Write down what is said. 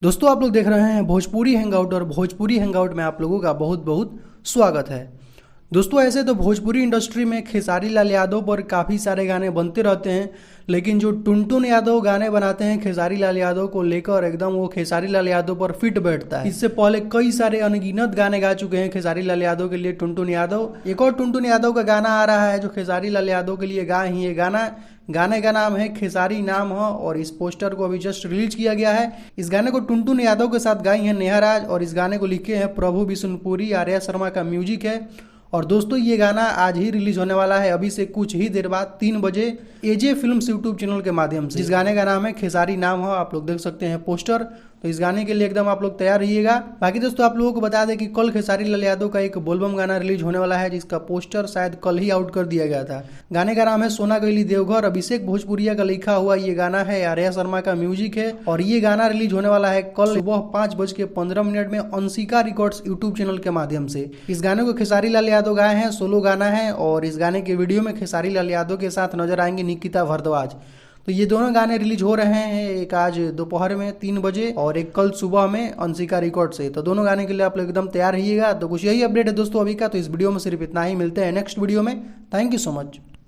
दोस्तों आप लोग देख रहे हैं भोजपुरी हैंगआउट और भोजपुरी हैंगआउट में आप लोगों का बहुत बहुत स्वागत है। दोस्तों ऐसे तो भोजपुरी इंडस्ट्री में खेसारी लाल यादव पर काफ़ी सारे गाने बनते रहते हैं, लेकिन जो टुनटुन यादव गाने बनाते हैं खेसारी लाल यादव को लेकर एकदम वो खेसारी लाल यादव पर फिट बैठता है। इससे पहले कई सारे अनगिनत गाने गा चुके हैं खेसारी लाल यादव के लिए टुनटुन यादव। एक और टुनटुन यादव का गाना आ रहा है जो खेसारी लाल यादव के लिए गाए ही ये गाने का नाम है खेसारी नाम है और इस पोस्टर को अभी जस्ट रिलीज किया गया है। इस गाने को टुनटुन यादव के साथ गाई है नेहा राज और इस गाने को लिखे हैं प्रभु बिशुनपुरी। आर्या शर्मा का म्यूजिक है और दोस्तों ये गाना आज ही रिलीज होने वाला है, अभी से कुछ ही देर बाद 3 बजे एजे फिल्म्स यूट्यूब चैनल के माध्यम से। इस गाने का नाम है खेसारी नाम हो, आप लोग देख सकते हैं पोस्टर। तो इस गाने के लिए एकदम आप लोग तैयार रहिएगा। बाकी दोस्तों आप लोगों को बता दें कि कल खेसारी लाल यादव का एक बोलबम गाना रिलीज होने वाला है जिसका पोस्टर शायद कल ही आउट कर दिया गया था। गाने का नाम है सोना गईली देवघर। अभिषेक भोजपुरिया का लिखा हुआ ये गाना है, आर्या शर्मा का म्यूजिक है और ये गाना रिलीज होने वाला है कल सुबह 5:15 में अंशिका रिकॉर्ड्स यूट्यूब चैनल के माध्यम से। इस गाने को खेसारी लाल यादव गाए हैं, सोलो गाना है और इस गाने के वीडियो में खेसारी लाल यादव के साथ नजर आएंगे निकिता भारद्वाज। तो ये दोनों गाने रिलीज हो रहे हैं, एक आज दोपहर में 3 बजे और एक कल सुबह में अंशिका रिकॉर्ड से। तो दोनों गाने के लिए आप लोग एकदम तैयार रहिएगा। तो कुछ यही अपडेट है दोस्तों अभी का। तो इस वीडियो में सिर्फ इतना ही, मिलते हैं नेक्स्ट वीडियो में। Thank you so much.